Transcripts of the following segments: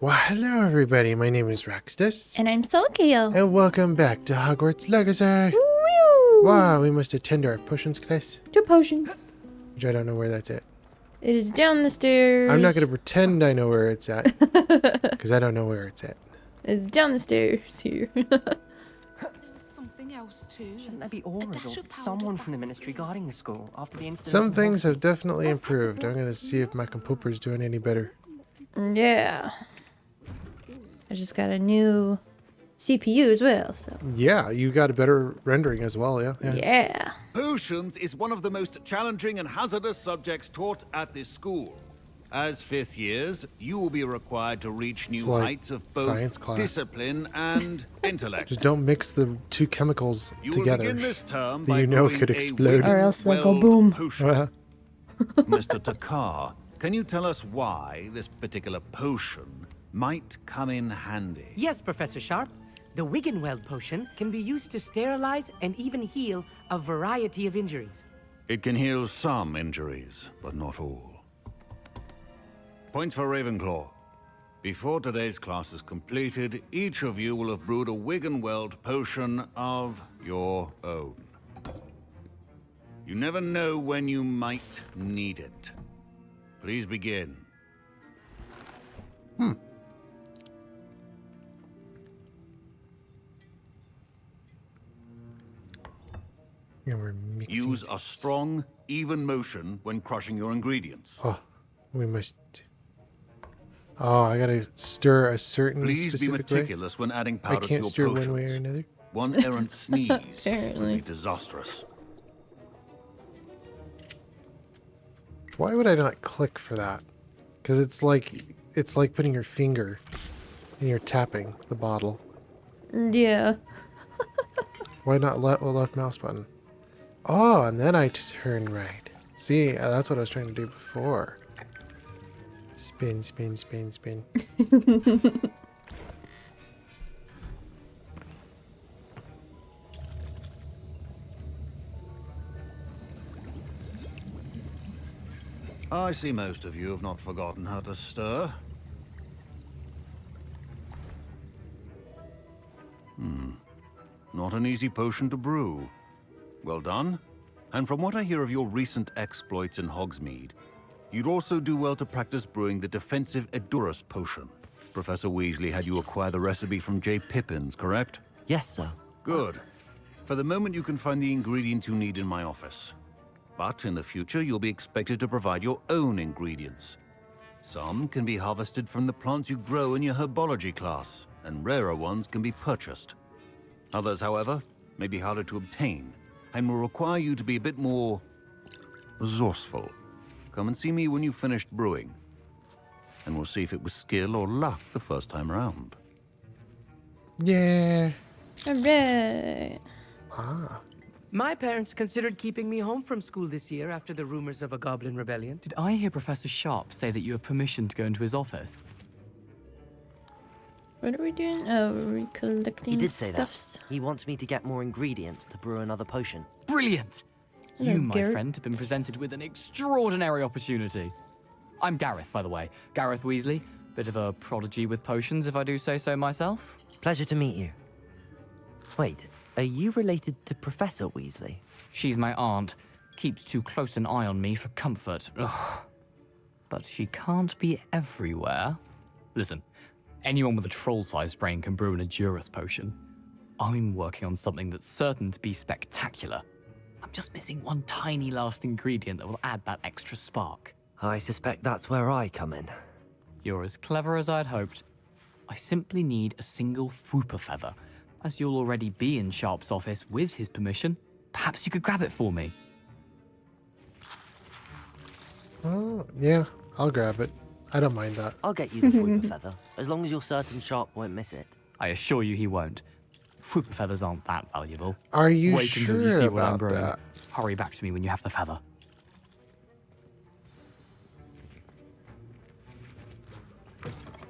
Well, hello everybody, my name is Raxtus. And I'm Solkio. And welcome back to Hogwarts Legacy. Woo! Wow, we must attend our potions class. 2 potions. Which I don't know where that's at. It is down the stairs. I'm not going to pretend I know where it's at. Because I don't know where it's at. It's down the stairs here. Something else too. Shouldn't there be auras or someone from the ministry guarding the school after the incident? Some things have definitely improved. I'm going to see if my compoper's doing any better. Yeah. I just got a new CPU as well, so. Yeah, you got a better rendering as well, yeah? Yeah. Potions is one of the most challenging and hazardous subjects taught at this school. As fifth years, you will be required to reach new like heights of science both class. discipline and intellect. Just don't mix the two chemicals You will together begin this term that by you know brewing could a explode. wooden Or else they'll go weld boom. potion. Mr. Takar, can you tell us why this particular potion might come in handy? Yes, Professor Sharp. The Wiggenweld potion can be used to sterilize and even heal a variety of injuries. It can heal some injuries, but not all. Points for Ravenclaw. Before today's class is completed, each of you will have brewed a Wiggenweld potion of your own. You never know when you might need it. Please begin. Yeah, we're mixing. Use a strong, even motion when crushing your ingredients. Oh, we must... Oh, I gotta stir a certain Please be specific way. meticulous when adding I powder to can't your stir potions. one way or another. One errant sneeze would Apparently. be disastrous. Why would I not click for that? Because it's like putting your finger and you're tapping the bottle. Yeah. Why not left mouse button? Oh, and then I just turn right. See, that's what I was trying to do before. Spin, spin, spin, spin. I see most of you have not forgotten how to stir. Not an easy potion to brew. Well done. And from what I hear of your recent exploits in Hogsmeade, you'd also do well to practice brewing the defensive Edurus potion. Professor Weasley had you acquire the recipe from J. Pippin's, correct? Yes, sir. Good. For the moment, you can find the ingredients you need in my office. But in the future, you'll be expected to provide your own ingredients. Some can be harvested from the plants you grow in your herbology class, and rarer ones can be purchased. Others, however, may be harder to obtain, and will require you to be a bit more resourceful. Come and see me when you've finished brewing, and we'll see if it was skill or luck the first time around. Yeah. Alright. Ah. My parents considered keeping me home from school this year after the rumors of a goblin rebellion. Did I hear Professor Sharp say that you have permission to go into his office? What are we doing? Oh, we're collecting He did say that. stuffs. He wants me to get more ingredients to brew another potion. Brilliant! Hello, You, my Garrett. friend, have been presented with an extraordinary opportunity. I'm Gareth, by the way. Gareth Weasley. Bit of a prodigy with potions, if I do say so myself. Pleasure to meet you. Wait, are you related to Professor Weasley? She's my aunt. Keeps too close an eye on me for comfort. Ugh. But she can't be everywhere. Listen, anyone with a troll-sized brain can brew an Edurus potion. I'm working on something that's certain to be spectacular. I'm just missing one tiny last ingredient that will add that extra spark. I suspect that's where I come in. You're as clever as I'd hoped. I simply need a single Fwooper feather. As you'll already be in Sharp's office with his permission, perhaps you could grab it for me. Oh, yeah. I'll grab it. I don't mind that. I'll get you the Fwooper feather, as long as you're certain Sharp won't miss it. I assure you he won't. Fwooper feathers aren't that valuable. Are you Wait until you sure see what I'm about brewing. that? Hurry back to me when you have the feather.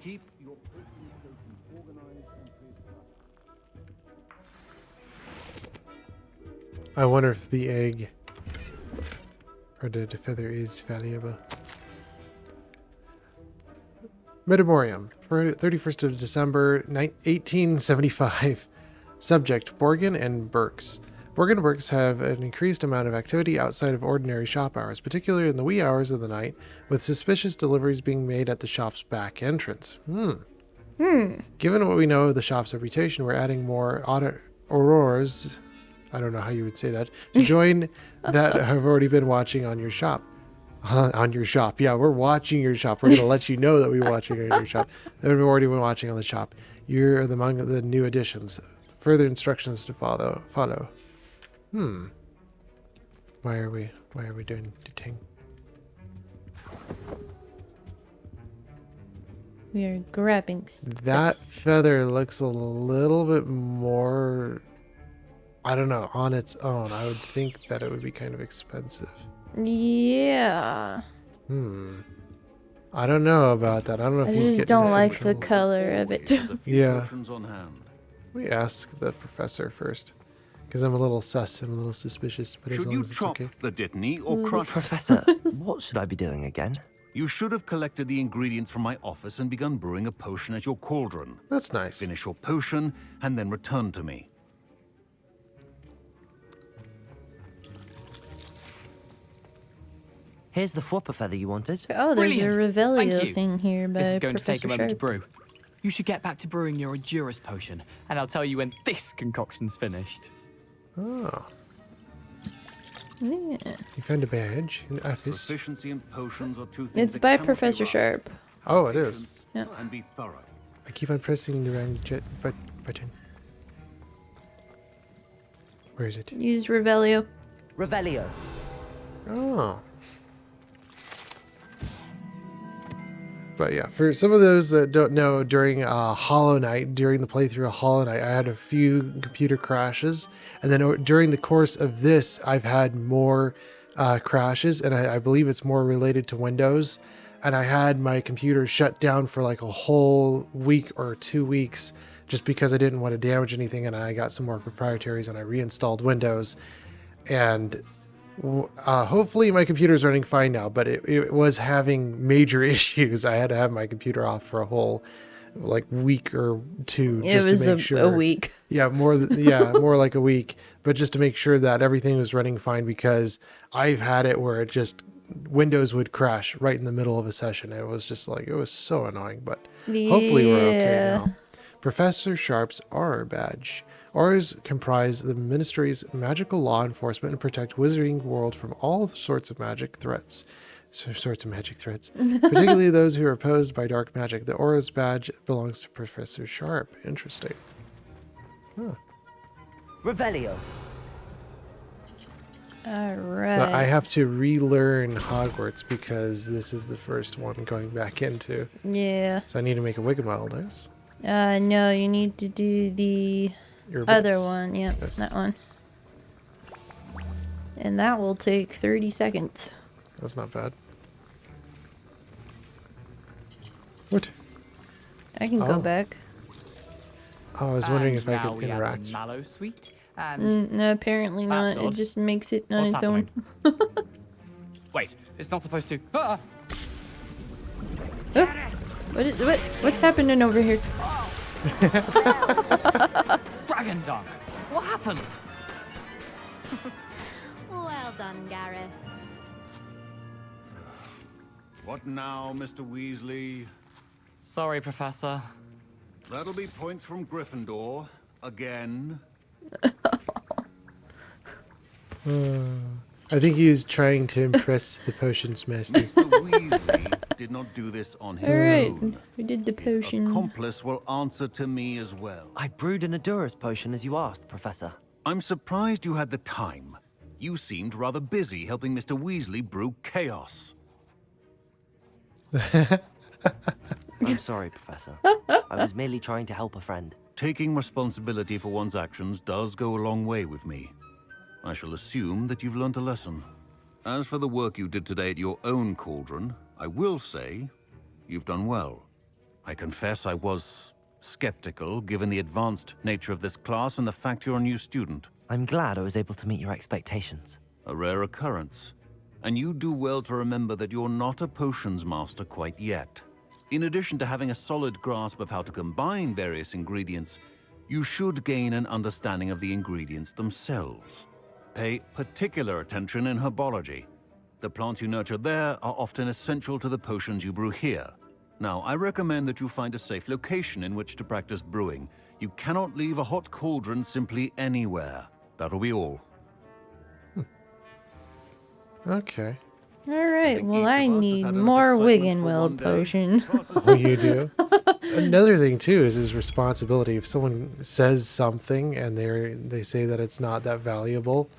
Keep your I wonder if the egg or the feather is valuable. Metamorium, 31st of December, 1875. Subject, Borgin and Burks. Borgin and Burks have an increased amount of activity outside of ordinary shop hours, particularly in the wee hours of the night, with suspicious deliveries being made at the shop's back entrance. Given what we know of the shop's reputation, we're adding more aurors, I don't know how you would say that, to join that have already been watching on your shop. On your shop. Yeah, we're watching your shop. We're going to let you know that we're watching on your shop. That we've already been watching on the shop. You're among the new additions. Further instructions to follow. Why are we doing the thing? We are grabbing That stuff. feather looks a little bit more, I don't know, on its own. I would think that it would be kind of expensive. Yeah. I don't know about that. I don't know if I he's just getting don't us in like the trouble. color of it. Always a few Yeah. potions on hand. We ask the professor first, because I'm a little sus. I'm a little suspicious, but as Should long you as it's chop okay. the Dittany or crush it? Professor, what should I be doing again? You should have collected the ingredients from my office and begun brewing a potion at your cauldron. That's nice. Finish your potion and then return to me. Here's the Fwopper feather you wanted. Oh, there's Brilliant. a Thank Revelio you. thing here by This is going to take Professor a moment to Sharp. brew. You should get back to brewing your Endurus potion, and I'll tell you when this concoction's finished. Oh, Yeah. you found a badge in the office. Proficiency and potions are two things It's that by cannot be Professor rushed. Sharp. Oh, it is. Patience Yeah. And be thorough. I keep on pressing the wrong button. Where is it? Use Revelio. Revelio. Oh. But yeah, for some of those that don't know, during Hollow Knight, during the playthrough of Hollow Knight, I had a few computer crashes. And then during the course of this, I've had more crashes. And I believe it's more related to Windows. And I had my computer shut down for like a whole week or 2 weeks just because I didn't want to damage anything. And I got some more proprietaries and I reinstalled Windows. And hopefully my computer's running fine now, but it was having major issues. I had to have my computer off for a whole like week or two It just was to make sure. a week. Yeah, more like a week, but just to make sure that everything was running fine, because I've had it where it just Windows would crash right in the middle of a session. It was just like, it was so annoying, but hopefully we're okay Yeah. now. Professor Sharp's Auror badge. Auras comprise the Ministry's magical law enforcement and protect Wizarding World from all sorts of magic threats. Particularly those who are opposed by dark magic. The Aura's badge belongs to Professor Sharp. Interesting. Revelio. All So right. I have to relearn Hogwarts because this is the first one going back into. Yeah. So I need to make a Wiggenweld. Nice. No, you need to do the Earbuds. other one. Yep, Yes. that one. And that will take 30 seconds. That's not bad. What? I can Oh. go back. Oh, I was wondering And if I now could we have interact. the Mallow Suite, and No, apparently not. That's It odd. just makes it on what's its happening? own. Wait, it's not supposed to. Ah! Oh, what's happening over here? Dragon Dung! What happened? Well done, Gareth. What now, Mr. Weasley? Sorry, Professor. That'll be points from Gryffindor. Again. I think he was trying to impress the potions master. Mr. Weasley did not do this on his All right, own. we did the His potion. accomplice will answer to me as well. I brewed an Endurus potion as you asked, Professor. I'm surprised you had the time. You seemed rather busy helping Mr. Weasley brew chaos. I'm sorry, Professor. I was merely trying to help a friend. Taking responsibility for one's actions does go a long way with me. I shall assume that you've learnt a lesson. As for the work you did today at your own cauldron, I will say you've done well. I confess I was skeptical given the advanced nature of this class and the fact you're a new student. I'm glad I was able to meet your expectations. A rare occurrence. And you do well to remember that you're not a potions master quite yet. In addition to having a solid grasp of how to combine various ingredients, you should gain an understanding of the ingredients themselves. Pay particular attention in herbology. The plants you nurture there are often essential to the potions you brew here. Now, I recommend that you find a safe location in which to practice brewing. You cannot leave a hot cauldron simply anywhere. That'll be all. Okay. All right. think Well, each I of us has need had enough more excitement for Wiggenweld one day. potion. Oh, you do. Another thing too is his responsibility. If someone says something and they say that it's not that valuable,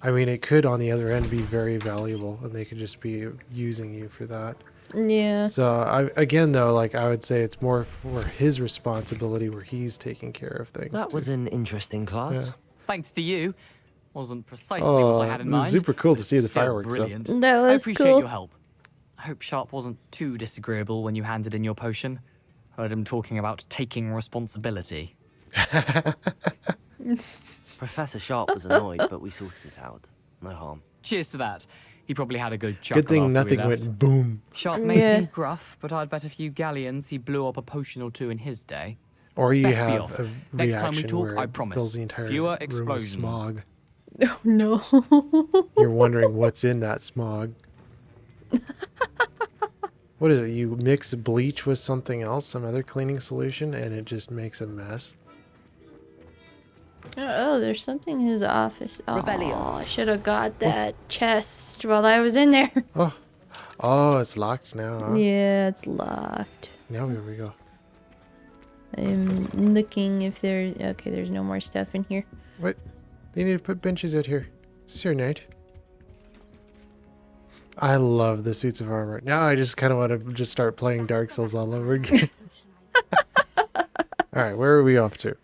I mean, it could on the other end be very valuable, and they could just be using you for that. Yeah. So again though, like I would say it's more for his responsibility where he's taking care of things. That too. was an interesting class. Yeah. Thanks to you. Wasn't precisely what I had in it was mind. super cool but to see the still fireworks, though. Brilliant. That I was appreciate cool. your help. I hope Sharp wasn't too disagreeable when you handed in your potion. Heard him talking about taking responsibility. Professor Sharp was annoyed, but we sorted it out. No harm. Cheers to that. He probably had a good chuckle Good thing after we nothing left. went boom. Sharp may Yeah. seem gruff, but I'd bet a few galleons he blew up a potion or two in his day. Or you Best be have off. a Next time we reaction talk, where I it promise, fills the entire fewer room with explosions. smog. Oh no. You're wondering what's in that smog. What is it? You mix bleach with something else, some other cleaning solution, and it just makes a mess. Oh, there's something in his office. Oh, Revelio. I should have got that chest while I was in there. Oh, it's locked now, huh? Yeah, it's locked. Now here we go. I'm looking if there. Okay, there's no more stuff in here. What? They need to put benches out here. Sir Knight. I love the suits of armor. Now I just kind of want to just start playing Dark Souls all over again. Alright, where are we off to?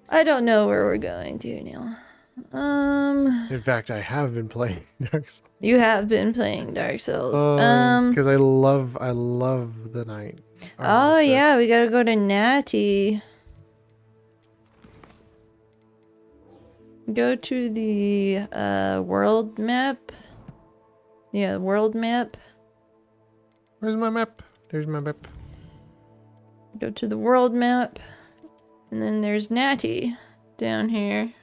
I don't know where we're going to now. In fact, I have been playing Dark Souls. You have been playing Dark Souls. Because I love the knight. Oh yeah, we gotta go to Natty. Go to the world map. Yeah, world map. Where's my map? There's my map. Go to the world map. And then there's Natty down here.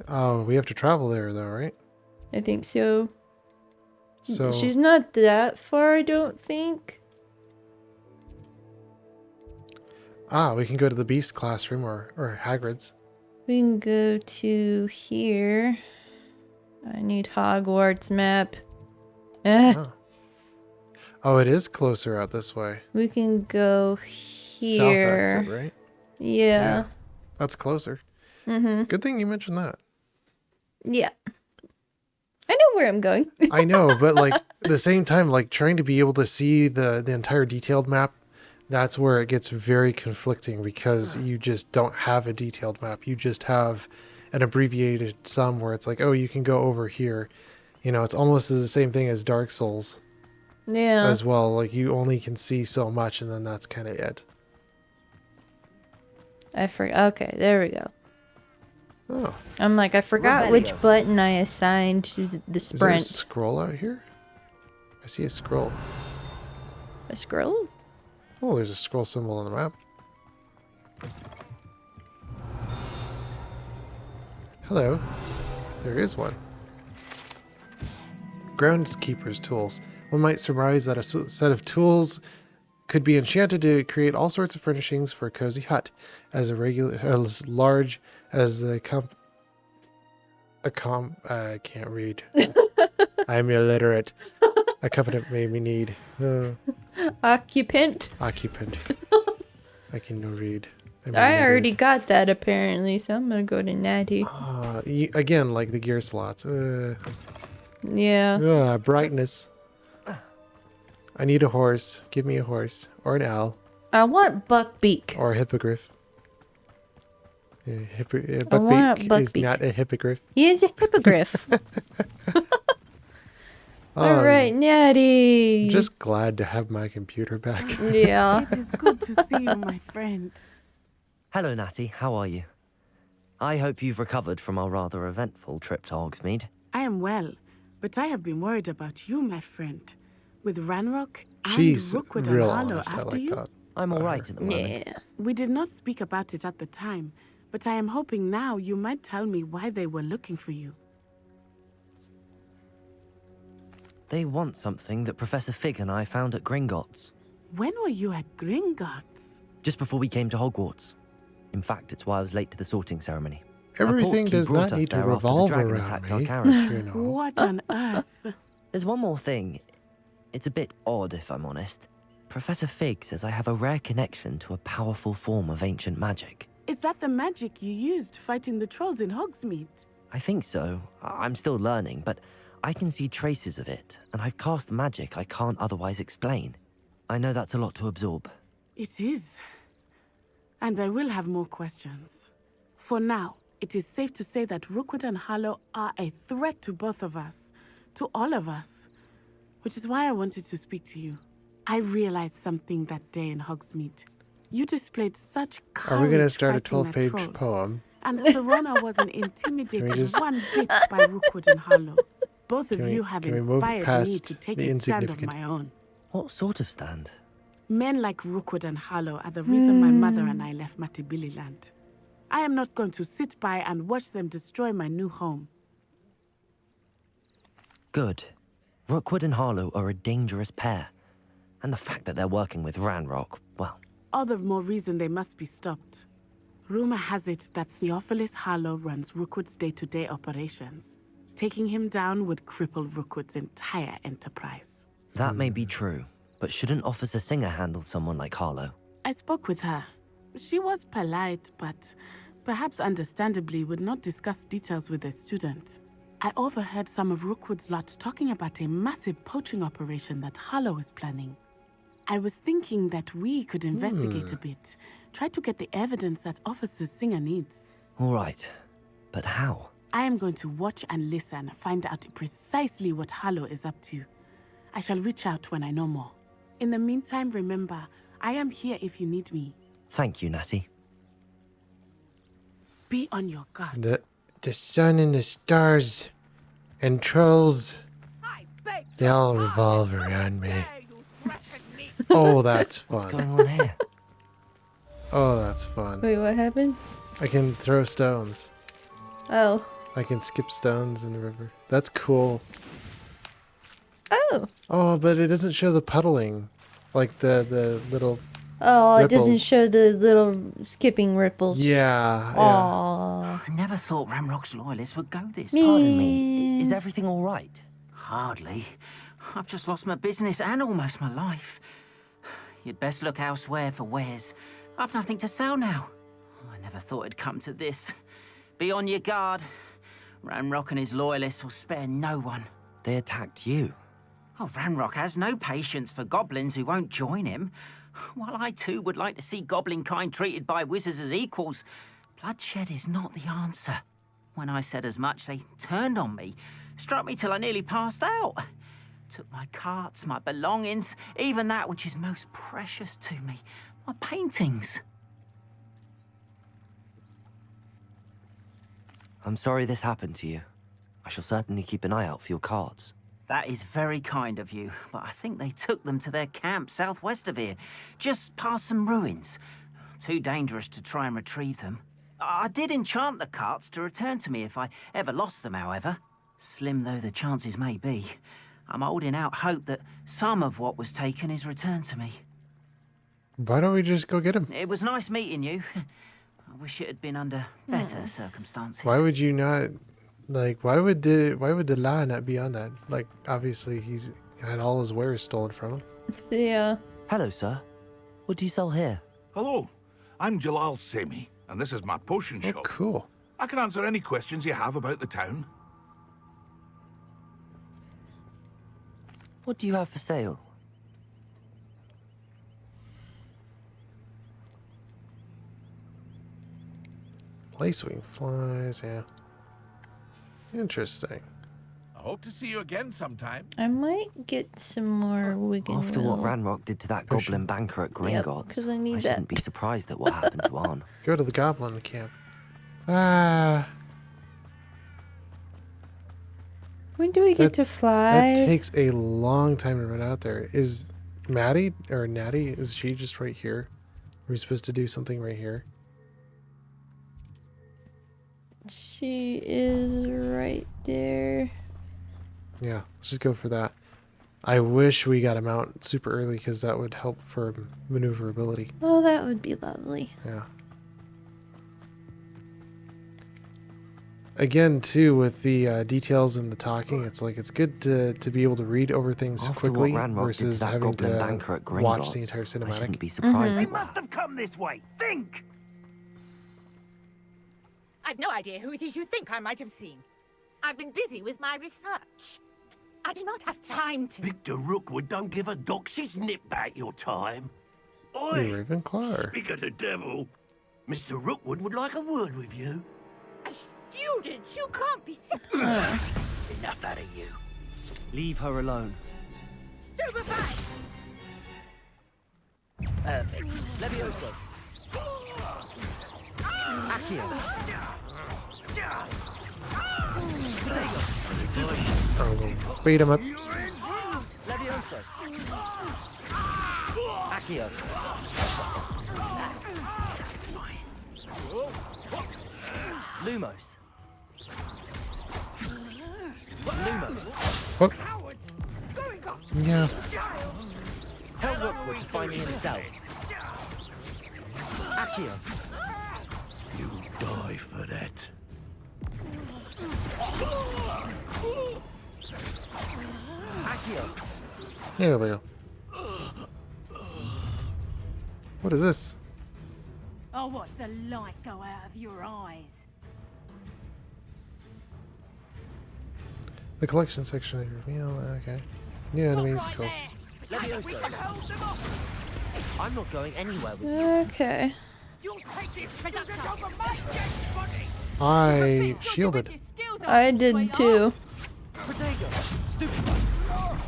Oh, we have to travel there though, right? I think so. So She's not that far, I don't think. we can go to the Beast classroom or Hagrid's. We can go to here. I need Hogwarts map. Oh, it is closer out this way. We can go South here. exit, right? Yeah. That's closer. Good thing you mentioned that. Yeah. I know where I'm going. I know, but like at the same time, like trying to be able to see the entire detailed map, that's where it gets very conflicting because you just don't have a detailed map. You just have an abbreviated sum where it's like, oh, you can go over here. You know, it's almost the same thing as Dark Souls Yeah. as well. Like you only can see so much and then that's kind of it. I forgot. Okay, there we go. Oh, I'm like, I forgot which Revelio. button I assigned to the is there a sprint. scroll out here? I see a scroll. A scroll? Oh, there's a scroll symbol on the map. Hello. There is one. Groundskeeper's tools. One might surmise that a set of tools could be enchanted to create all sorts of furnishings for a cozy hut, as large as the I can't read. I'm illiterate. A covenant made me need. Occupant. Occupant. I can no read. I'm I illiterate. already got that apparently, so I'm gonna go to Natty. Again, like the gear slots. Yeah. Brightness. I need a horse. Give me a horse. Or an owl. I want Buckbeak. Or a hippogriff. want a Buckbeak is buckbeak. not a hippogriff. He is a hippogriff. All right, Natty. Just glad to have my computer back. Yeah. It is good to see you, my friend. Hello, Natty. How are you? I hope you've recovered from our rather eventful trip to Hogsmeade. I am well, but I have been worried about you, my friend. With Ranrock and She's Rookwood and real Harlow honest. I after like you? that. I'm all right at the moment. Yeah. We did not speak about it at the time, but I am hoping now you might tell me why they were looking for you. They want something that Professor Fig and I found at Gringotts. When were you at Gringotts? Just before we came to Hogwarts. In fact, it's why I was late to the sorting ceremony. Everything does not need to revolve the dragon around attacked me. our carriage. You know. What on earth? There's one more thing. It's a bit odd, if I'm honest. Professor Fig says I have a rare connection to a powerful form of ancient magic. Is that the magic you used fighting the trolls in Hogsmeade? I think so. I'm still learning, but I can see traces of it, and I've cast magic I can't otherwise explain. I know that's a lot to absorb. It is. And I will have more questions. For now, it is safe to say that Rookwood and Harlow are a threat to both of us, to all of us, which is why I wanted to speak to you. I realized something that day in Hogsmeade. You displayed such courage. Are we going to start a fighting that 12-page troll, poem? and Serona wasn't intimidated just- one bit by Rookwood and Harlow. Both of Can we- you have can we move inspired me past to take the a stand of insignificant? my own. What sort of stand? Men like Rookwood and Harlow are the reason my mother and I left Matibili land. I am not going to sit by and watch them destroy my new home. Good. Rookwood and Harlow are a dangerous pair. And the fact that they're working with Ranrock, well, All the more reason they must be stopped. Rumor has it that Theophilus Harlow runs Rookwood's day-to-day operations. Taking him down would cripple Rookwood's entire enterprise. that may be true. But shouldn't Officer Singer handle someone like Harlow? I spoke with her. She was polite, but perhaps understandably would not discuss details with a student. I overheard some of Rookwood's lot talking about a massive poaching operation that Harlow is planning. I was thinking that we could investigate a bit, try to get the evidence that Officer Singer needs. All right. But how? I am going to watch and listen, find out precisely what Harlow is up to. I shall reach out when I know more. In the meantime, remember, I am here if you need me. Thank you, Natty. Be on your guard. The sun and the stars and trolls, they all revolve around me. Oh, that's What's fun. going on here? Oh, that's fun. Wait, what happened? I can throw stones. Oh. I can skip stones in the river. That's cool. Oh. Oh, but it doesn't show the puddling. Like the little... Oh, it doesn't Ripples. show the little skipping ripples. Yeah. Aww. I never thought Ramrock's loyalists would go this Me- far. Pardon me. Is everything all right? Hardly. I've just lost my business and almost my life. You'd best look elsewhere for wares. I've nothing to sell now. I never thought it'd come to this. Be on your guard. Ranrock and his loyalists will spare no one. They attacked you. Oh, Ranrock has no patience for goblins who won't join him. While I too would like to see goblin kind treated by wizards as equals, bloodshed is not the answer. When I said as much, they turned on me, struck me till I nearly passed out. Took my carts, my belongings, even that which is most precious to me, my paintings. I'm sorry this happened to you. I shall certainly keep an eye out for your cards. That is very kind of you, but I think they took them to their camp southwest of here, just past some ruins. Too dangerous to try and retrieve them. I did enchant the carts to return to me if I ever lost them, however. Slim though the chances may be, I'm holding out hope that some of what was taken is returned to me. Why don't we just go get him? It was nice meeting you. I wish it had been under better circumstances. Why would you not... Like, why would the law not be on that? Like, obviously he's had all his wares stolen from him. Yeah. Hello, sir. What do you sell here? Hello, I'm Jalal Semi, and this is my potion Oh, shop. cool. I can answer any questions you have about the town. What do you have for sale? Lacewing flies, yeah. Interesting. I hope to see you again sometime. I might get some more Wigan. After what Wheel. Ranrock did to that Push goblin him. banker at Yep, Gringotts, 'cause I need shouldn't that. be surprised at what happened to Arn. Go to the goblin camp. Ah. When do we get to fly? That takes a long time to run out there. Is Maddie or Natty, is she just right here? Are we supposed to do something right here? She is right there. Yeah, let's just go for that. I wish we got him out super early because that would help for maneuverability. Oh, that would be lovely. Yeah. Again, too, with the details and the talking, it's like it's good to be able to read over things After quickly what Ranrock did to versus that having goblin to banker at watch the Gringotts, entire I cinematic. shouldn't be surprised. They it must have come this way. Think! I've no idea who it is you think I might have seen. I've been busy with my research. I do not have time to... Victor Rookwood don't give a doxy's nip back your time. The Oi! Ravenclaw. Speak of the devil. Mr. Rookwood would like a word with you. A student? You can't be... Enough out of you. Leave her alone. Stupefy! Perfect. Levioso. Accio. Oh, we'll beat him up. Levioso. Accio. Lumos. Lumos. What? Yeah. Tell Rookwood to find me himself. Accio. You die for that. Accio. There we go. What is this? I'll watch the light go out of your eyes. The collection section they reveal. Okay. New enemies. Cool. Levioso. I'm not going anywhere with you. Okay. You'll take this production over my dead body! I shielded. I did too. Protego. Stupid.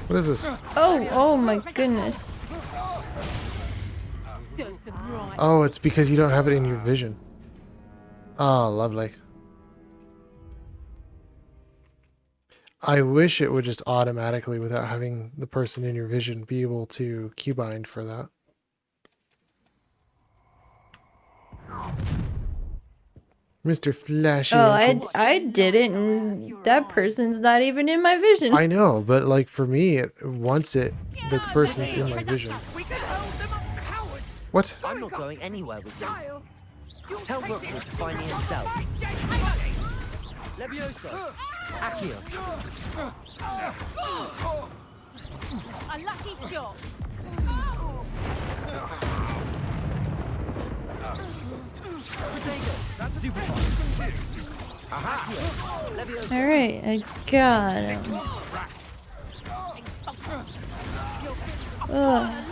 What is this? Oh my goodness. Serves them right. Oh, it's because you don't have it in your vision. Oh, lovely. I wish it would just automatically, without having the person in your vision, be able to keybind for that. Mr. Flashy. Oh, Ankles. I did it, and that person's not even in my vision. I know, but like for me, once the person's in my vision. What? I'm not going anywhere with you. Tell Rookwood to find me himself. Levioso. Accio. A lucky shot. Alright, I got him. Ugh.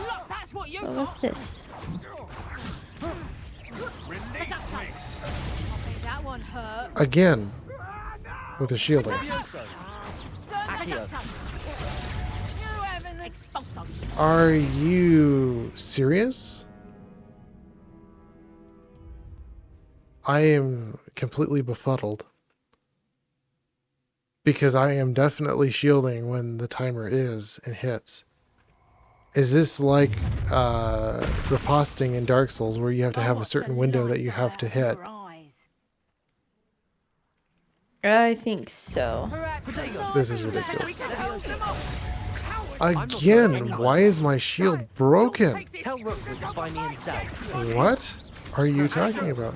What was this? That one hurt. Again, with a shielding. Are you serious? I am completely befuddled. Because I am definitely shielding when the timer is and hits. Is this like riposting in Dark Souls where you have to have a certain window that you have to hit? I think so. This is ridiculous. Again, why is my shield broken? Tell Rookwood to find me himself. What are you talking about?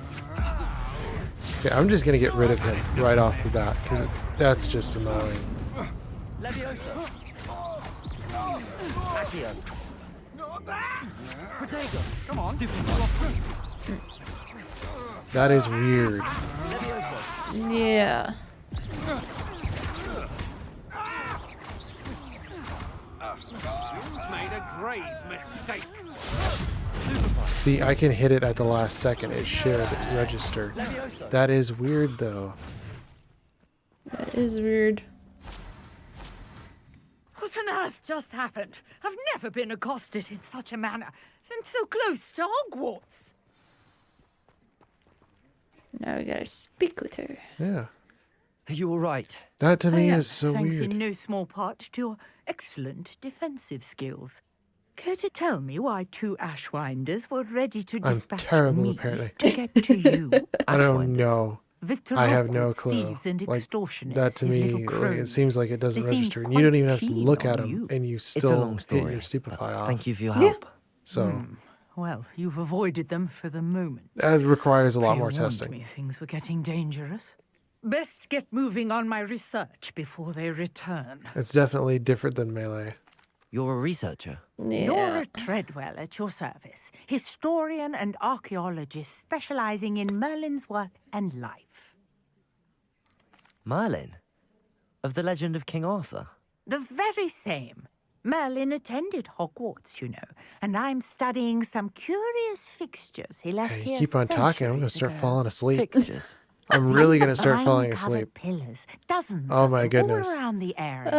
Okay, I'm just gonna get rid of him right off the bat because that's just annoying. Levioso. Accio. Protego. Come on. Stupid. That is weird. Levioso. Yeah. You've made a grave mistake. See, I can hit it at the last second. It should register. That is weird, though. That is weird. What on earth just happened? I've never been accosted in such a manner, and so close to Are you all right? That to me I am, is so thanks weird. in no small part to your excellent defensive skills. Care to tell me why two Ashwinders were ready to I'm dispatch terrible, me apparently. to get to you? I don't Ashwinders. know. Victor I have no Rookwood's clue. thieves and Like, extortionists, that to his me, little like, it crows. seems like it doesn't They seemed register. And you don't quite even have to keen look at on them, you. and you It's a still long hit story. your stupefy off. Thank you for your Yeah. help. So Well, you've avoided them for the moment. that requires a lot more Pre-warned testing. me things were getting dangerous. Best get moving on my research before they return. It's definitely different than melee. You're a researcher. Yeah. Nora Treadwell at your service, historian and archaeologist specializing in Merlin's work and life. Merlin? Of the legend of King Arthur? The very same. Merlin attended Hogwarts, you know, and I'm studying some curious fixtures he left Hey, here keep on talking. I'm gonna centuries start ago. falling asleep. Fixtures. I'm really gonna start Vine falling covered asleep. Pillars, dozens Oh of my them, goodness. all around the area.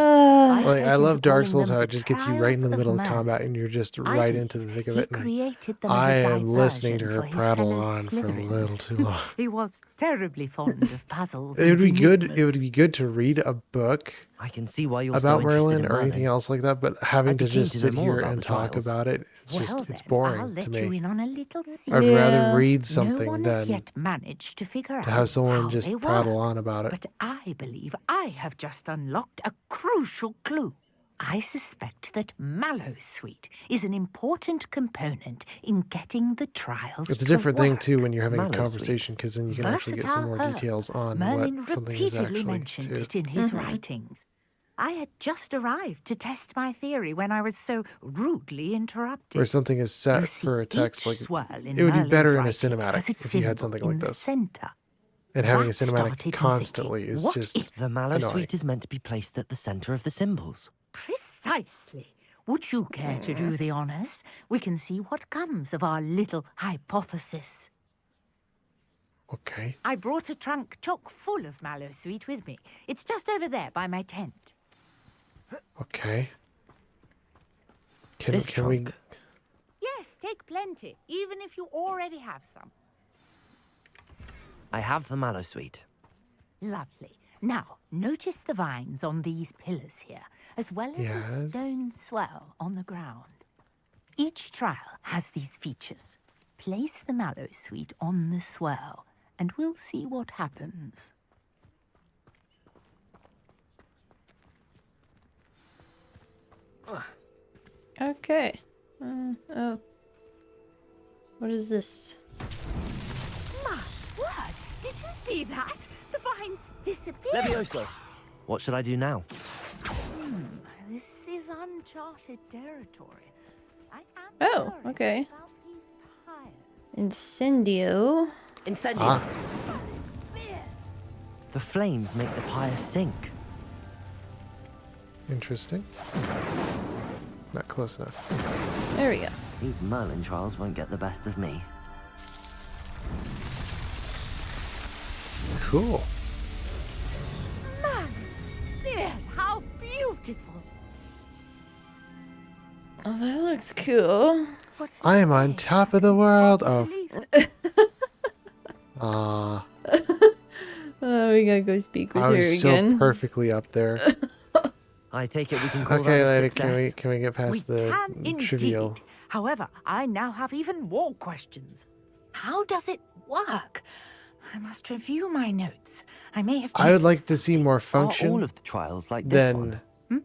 Like, I love Dark Souls, how it just gets you right into the middle of Merlin. combat and you're just I right believe into the thick of he it. And created them as I a am listening to diversion her for his prattle fellow on for a Slytherins. little too long. He was terribly fond of puzzles. It would and be good. It enigmas. would be good to read a book I can see why you're about so interested Merlin in or anything Merlin. else like that, but having I'd be to keen just to know sit more here about and the talk trials. about it, it's Well, just it's then, I'll boring let to you me. in on a little secret. I'd Yeah. rather read No something one has than yet managed to figure to out have someone how just they prattle work. on about it. But I believe I have just unlocked a crucial clue. I suspect that Mallowsweet is an important component in getting the trials It's a to different thing work. too when you're having a Mallowsweet. conversation, because then you can actually get some more Versatile herb. details on Merlin what something is repeatedly actually mentioned to. it in his writings. I had just arrived to test my theory when I was so rudely interrupted. Where something is You set see, for a text, each like swirl in it would be Merlin's better in a writing cinematic has a if you had symbol something in like the this. center. And having a That started cinematic me constantly thinking, is what just if- The mallow annoying. sweet is meant to be placed at the center of the symbols. Precisely. Would you care to do the honors? We can see what comes of our little hypothesis. Okay. I brought a trunk chock full of Mallowsweet with me. It's just over there by my tent. Okay. Can This can we? trunk. Yes, take plenty, even if you already have some. I have the mallow sweet. Lovely. Now, notice the vines on these pillars here, as well as a Yes. stone swell on the ground. Each trial has these features. Place the Mallowsweet on the swell, and we'll see what happens. Okay. Oh. What is this? My word! Did you see that? The vines disappeared. Levioso. What should I do now? This is uncharted territory. I am Oh, curious okay. about these pyres. Incendio. Incendio. Ah, The flames make the pyre sink. interesting. Not close enough. There we go. These Merlin trials won't get the best of me. Cool. Yes, how beautiful! Oh, that looks cool. What I am on top of the world. Oh. Believe- Ah. Oh, we gotta go speak with I her was so again. perfectly up there. I take it we can call Okay, that a lady, success. can we get We past the can indeed. trivial? However, I now have even more questions. How does it work? I must review my notes. I may have. I would missed like to see more Are function all of the trials like this one? than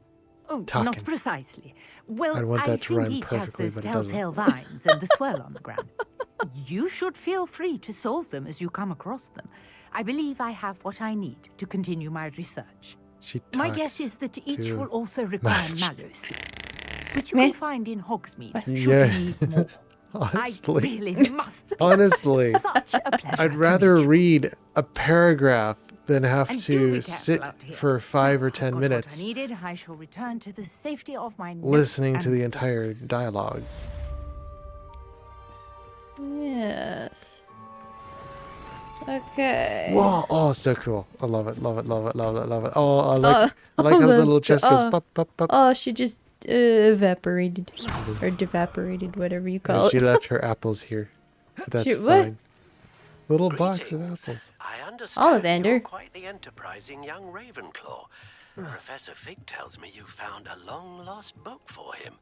Oh, talking. not precisely. Well, I'd want I that to think rhyme each has perfectly, those but it doesn't. telltale vines and the swirl on the ground. You should feel free to solve them as you come across them. I believe I have what I need to continue my research. she My talks guess is that each too will also require much. Mallowsweet, which you Meh. will find in Hogsmeade. Should Yeah. you need more. Honestly, I really must. honestly, Such a pleasure. I'd to rather meet you. read a paragraph than have And do be to careful sit out here. for 5 or I've 10 got minutes What I needed. I shall return to the safety of my notes listening to and the entire books. dialogue. Yes. Okay. Whoa! Oh, so cool. I love it. Love it. Love it. Love it. Love it. Oh, I like how the the- little chest goes oh. pop, pop, pop. Oh, she just evaporated. Or devaporated, whatever you call She it. left her apples here. But that's She- what? fine. Little box of apples. I understand Ollivander. you're quite the enterprising young Ravenclaw. Professor Fig tells me you found a long-lost book for him.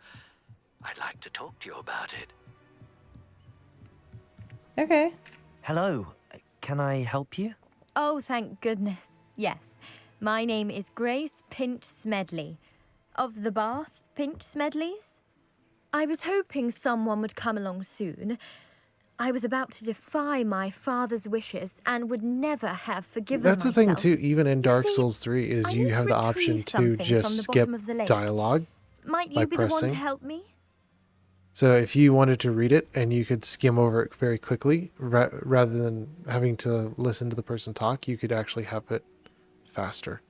I'd like to talk to you about it. Okay. Hello. Can I help you? Oh, thank goodness. Yes. My name is Grace Pinch Smedley. Of the Bath Pinch Smedleys? I was hoping someone would come along soon. I was about to defy my father's wishes and would never have forgiven That's the myself. thing too, even in Dark see, Souls 3 is I you need have to the option retrieve to something from just the skip bottom of the lake. dialogue Might by you be the one pressing. to help me? So if you wanted to read it and you could skim over it very quickly, rather than having to listen to the person talk, you could actually have it faster.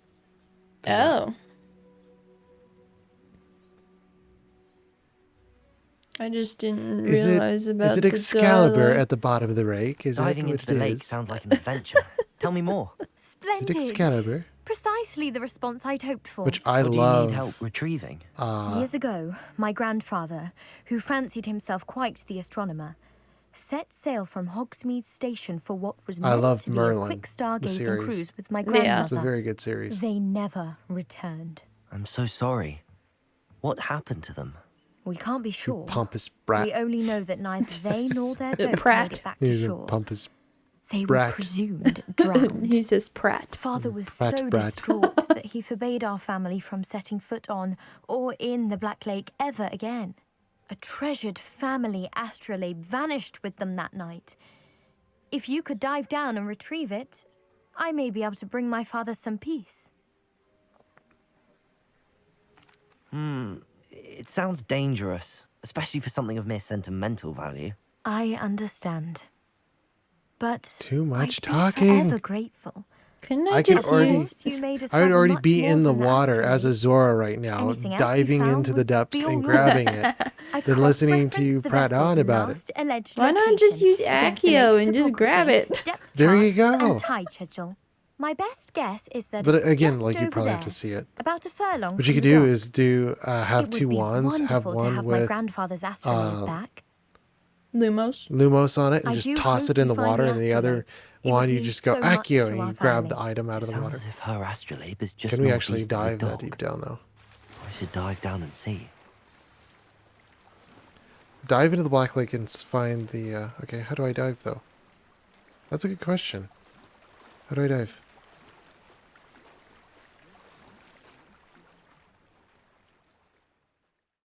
Oh. I just didn't realize about Is it the Excalibur dialogue. at the bottom of the lake? Is Diving that into what the it lake is? sounds like an adventure. Tell me more. Is Splendid. it Excalibur? Precisely the response I'd hoped for. Which I What love. do you need help retrieving? Years ago, my grandfather, who fancied himself quite the astronomer, set sail from Hogsmeade Station for what was I meant love to be Merlin, a quick the stargazing series. cruise with my Yeah. grandmother. It's a very good series. They never returned. I'm so sorry. What happened to them? We can't be sure. Pompous brat. We only know that neither they nor their boat Pratt. made it back to He's a shore. pompous They brat. were presumed drowned. He says Pratt. Father was Brat, so brat. distraught that he forbade our family from setting foot on or in the Black Lake ever again. A treasured family astrolabe vanished with them that night. If you could dive down and retrieve it, I may be able to bring my father some peace. It sounds dangerous, especially for something of mere sentimental value. I understand. But Too much I'd be talking. forever grateful. Couldn't I I could just already- use... You may I would discover already much be more in the than the water as a astrolabe. Zora right now, Anything else you diving found into the would depths be all and yours. grabbing it, I've then listening cross-referenced to the Pratt vessels on in the about it. last alleged Why not just location use against the Accio lake's and just grab topography, it? depth There you charts, go. and tide schedule. My best guess is that But it's again, just like you over probably have there, to see it. about a furlong What you from could the do dock. is have It would two be wands, have wonderful to one have my with grandfather's astrolabe back. Lumos. Lumos on it, and I just do toss hope it in you the find water, the and the other astrolabe. It would wand you mean just go so much Accio, to and our you grab the family. item out of the Sounds water. as if her astrolabe is just Can we actually northeast of the dive that dock. deep down though? I should dive down and see. Dive into the Black Lake and find the. Okay, how do I dive though? That's a good question. How do I dive?